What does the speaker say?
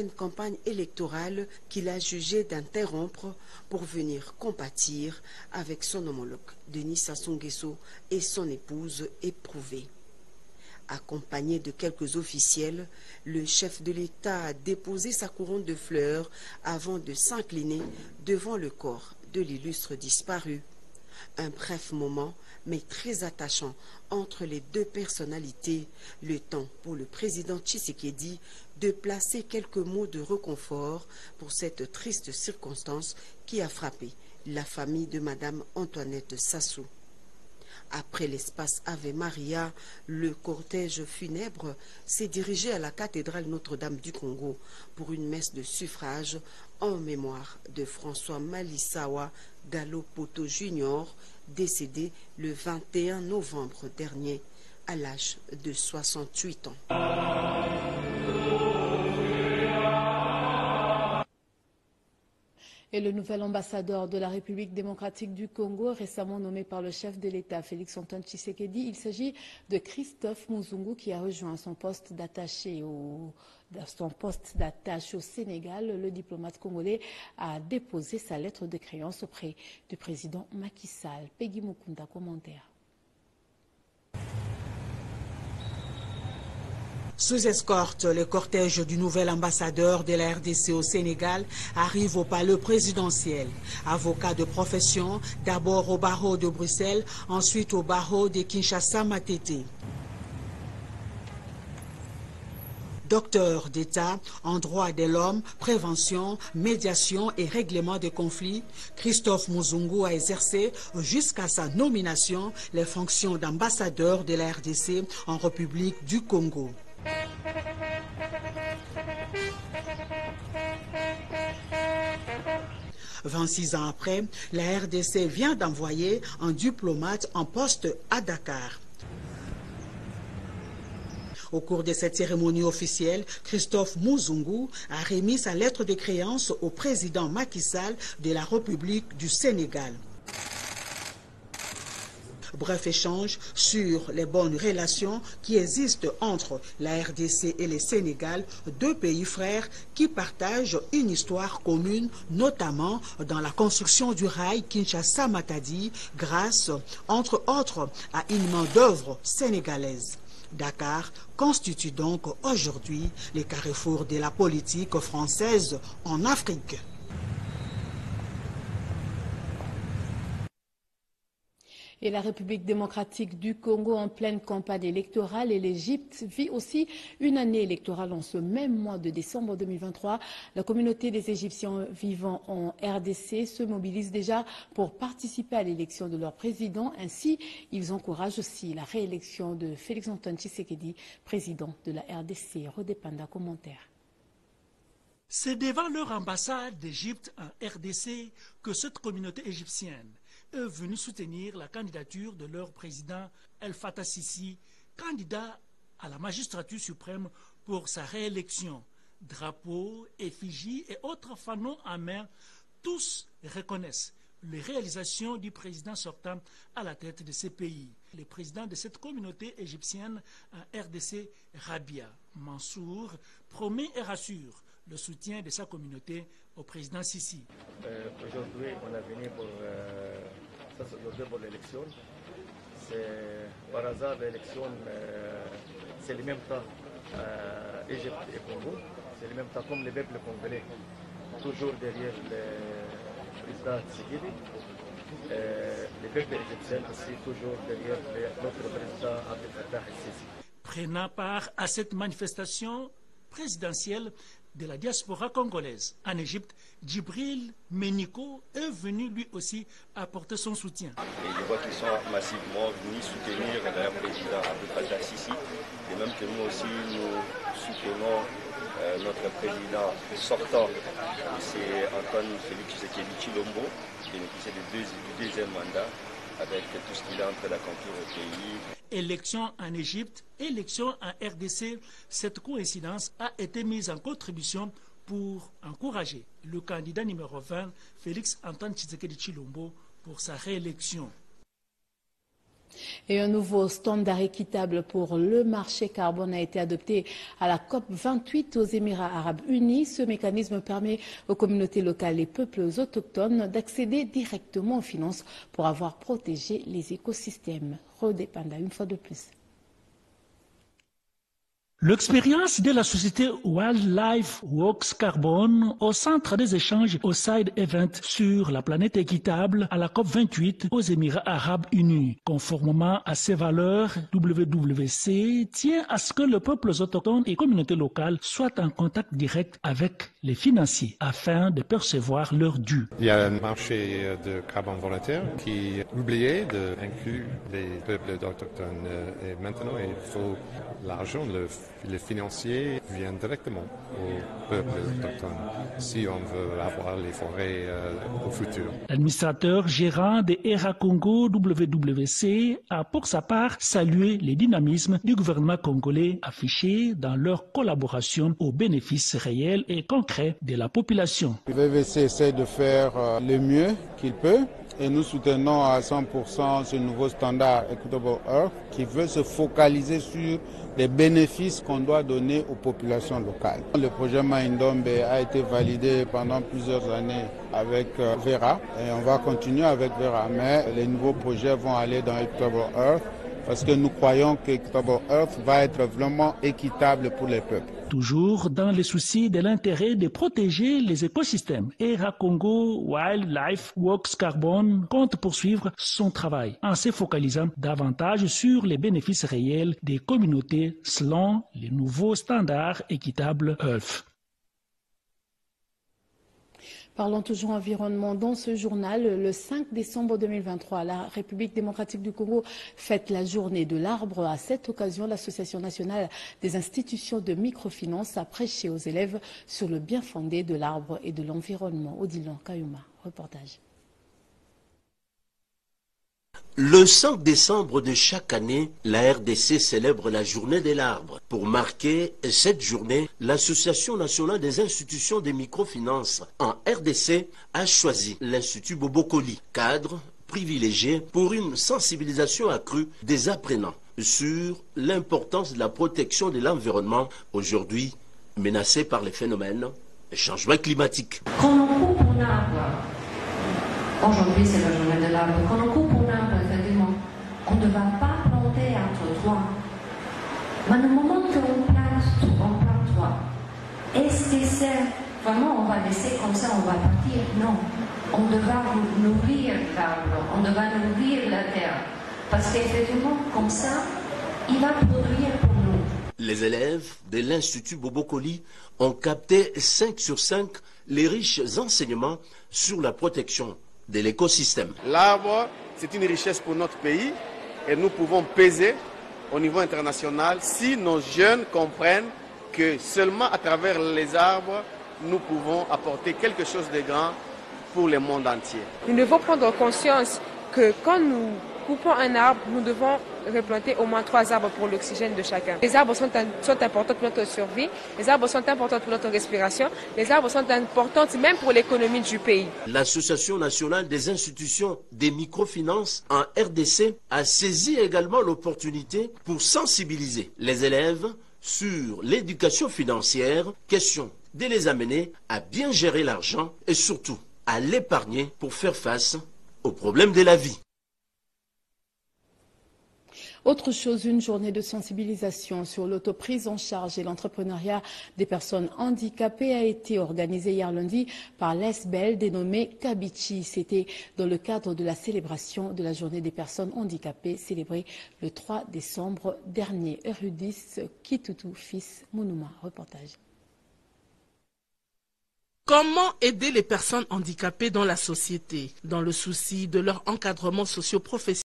Une campagne électorale qu'il a jugé d'interrompre pour venir compatir avec son homologue Denis Sassou Nguesso et son épouse éprouvée. Accompagné de quelques officiels, le chef de l'État a déposé sa couronne de fleurs avant de s'incliner devant le corps de l'illustre disparu. Un bref moment, mais très attachant entre les deux personnalités, le temps pour le président Tshisekedi de placer quelques mots de réconfort pour cette triste circonstance qui a frappé la famille de Madame Antoinette Sassou. Après l'espace Ave Maria, le cortège funèbre s'est dirigé à la cathédrale Notre-Dame du Congo pour une messe de suffrage en mémoire de François Malisawa Gallo Poto Jr., décédé le 21 novembre dernier à l'âge de 68 ans. Et le nouvel ambassadeur de la République démocratique du Congo, récemment nommé par le chef de l'État, Félix Antoine Tshisekedi, il s'agit de Christophe Muzungu qui a rejoint son poste d'attache au Sénégal. Le diplomate congolais a déposé sa lettre de créance auprès du président Macky Sall. Peggy Mukunda, commentaire. Sous escorte, le cortège du nouvel ambassadeur de la RDC au Sénégal arrive au palais présidentiel. Avocat de profession, d'abord au barreau de Bruxelles, ensuite au barreau de Kinshasa-Matete. Docteur d'État en droit de l'homme, prévention, médiation et règlement des conflits, Christophe Muzungu a exercé jusqu'à sa nomination les fonctions d'ambassadeur de la RDC en République du Congo. 26 ans après, la RDC vient d'envoyer un diplomate en poste à Dakar. Au cours de cette cérémonie officielle, Christophe Muzungu a remis sa lettre de créance au président Macky Sall de la République du Sénégal. Bref échange sur les bonnes relations qui existent entre la RDC et le Sénégal, deux pays frères qui partagent une histoire commune, notamment dans la construction du rail Kinshasa-Matadi, grâce, entre autres, à une main-d'œuvre sénégalaise. Dakar constitue donc aujourd'hui le carrefour de la politique française en Afrique. Et la République démocratique du Congo en pleine campagne électorale et l'Égypte vit aussi une année électorale en ce même mois de décembre 2023. La communauté des Égyptiens vivant en RDC se mobilise déjà pour participer à l'élection de leur président. Ainsi, ils encouragent aussi la réélection de Félix Antoine Tshisekedi, président de la RDC. Rodépanda, commentaire. C'est devant leur ambassade d'Égypte en RDC que cette communauté égyptienne est venue soutenir la candidature de leur président El Fattah Sisi, candidat à la magistrature suprême pour sa réélection. Drapeaux, effigies et autres fanaux en main, tous reconnaissent les réalisations du président sortant à la tête de ces pays. Le président de cette communauté égyptienne en RDC, Rabia Mansour, promet et rassure le soutien de sa communauté au président Sisi. Aujourd'hui, on est venu pour l'élection. Par hasard, l'élection, c'est le même temps Égypte et Congo. C'est le même temps comme les peuples congolais, toujours derrière le président Tshisekedi. Les peuples égyptiens aussi toujours derrière notre président Abdel Fattah el-Sisi. Prenant part à cette manifestation présidentielle de la diaspora congolaise en Égypte, Djibril Meniko est venu lui aussi apporter son soutien. Et je vois qu'ils sont massivement venus soutenir le président Abdel Fattah el-Sisi, et même que nous aussi nous soutenons notre président sortant, c'est Antoine Félix Tshisekedi Tshilombo, qui bénéficie du deuxième mandat avec tout ce qu'il a entre d'accomplir au pays. Élection en Égypte, élection en RDC, cette coïncidence a été mise en contribution pour encourager le candidat numéro 20, Félix Antoine Tshisekedi Tshilombo, pour sa réélection. Et un nouveau standard équitable pour le marché carbone a été adopté à la COP28 aux Émirats arabes unis. Ce mécanisme permet aux communautés locales et peuples autochtones d'accéder directement aux finances pour avoir protégé les écosystèmes. Rodé Panda, une fois de plus. L'expérience de la société Wildlife Works Carbone au centre des échanges au Side Event sur la planète équitable à la COP28 aux Émirats arabes unis. Conformément à ses valeurs, WWC tient à ce que le peuple autochtone et communautés locales soient en contact direct avec les financiers afin de percevoir leurs dus. Il y a un marché de carbone volontaire qui est oublié d'inclure les peuples autochtones. Et maintenant, il faut l'argent, les financiers viennent directement aux peuples autochtones si on veut avoir les forêts au futur. L'administrateur gérant de ERA Congo WWC a pour sa part salué les dynamismes du gouvernement congolais affichés dans leur collaboration au bénéfice réel et concret de la population. Le WWC essaie de faire le mieux qu'il peut. Et nous soutenons à 100% ce nouveau standard Equitable Earth qui veut se focaliser sur les bénéfices qu'on doit donner aux populations locales. Le projet Maïndombe a été validé pendant plusieurs années avec Vera et on va continuer avec Vera. Mais les nouveaux projets vont aller dans Equitable Earth parce que nous croyons qu'Equitable Earth va être vraiment équitable pour les peuples. Toujours dans le souci de l'intérêt de protéger les écosystèmes, ERA Congo Wildlife Works Carbone compte poursuivre son travail en se focalisant davantage sur les bénéfices réels des communautés selon les nouveaux standards équitables Earth. Parlons toujours environnement dans ce journal. Le 5 décembre 2023, la République démocratique du Congo fête la journée de l'arbre. À cette occasion, l'Association nationale des institutions de microfinance a prêché aux élèves sur le bien fondé de l'arbre et de l'environnement. Odilon Kayuma, reportage. Le 5 décembre de chaque année, la RDC célèbre la journée de l'arbre. Pour marquer cette journée, l'Association nationale des institutions de microfinance en RDC a choisi l'Institut Bobokoli, cadre privilégié pour une sensibilisation accrue des apprenants sur l'importance de la protection de l'environnement, aujourd'hui menacé par les phénomènes de changement climatique. Quand on coupe un arbre, aujourd'hui c'est la journée de l'arbre, quand on coupe un arbre, effectivement, on ne va pas planter entre trois. Mais au moment qu'on plante trois, est-ce que c'est vraiment on va laisser comme ça, on va partir? Non. On devra nourrir l'arbre, on devra nourrir la terre. Parce qu'effectivement, comme ça, il va produire pour nous. Les élèves de l'Institut Bobokoli ont capté 5 sur 5 les riches enseignements sur la protection de l'écosystème. L'arbre, c'est une richesse pour notre pays et nous pouvons peser au niveau international si nos jeunes comprennent que seulement à travers les arbres, nous pouvons apporter quelque chose de grand pour le monde entier. Nous devons prendre conscience que quand nous coupons un arbre, nous devons replanter au moins 3 arbres pour l'oxygène de chacun. Les arbres sont importants pour notre survie, les arbres sont importants pour notre respiration, les arbres sont importants même pour l'économie du pays. L'Association nationale des institutions des microfinances en RDC a saisi également l'opportunité pour sensibiliser les élèves sur l'éducation financière, question de les amener à bien gérer l'argent et surtout à l'épargner pour faire face aux problèmes de la vie. Autre chose, une journée de sensibilisation sur l'autoprise en charge et l'entrepreneuriat des personnes handicapées a été organisée hier lundi par l'ESBEL dénommée Kabichi. C'était dans le cadre de la célébration de la journée des personnes handicapées célébrée le 3 décembre dernier. Erudis Kitutu Fils Mounouma, reportage. Comment aider les personnes handicapées dans la société, dans le souci de leur encadrement socio-professionnel?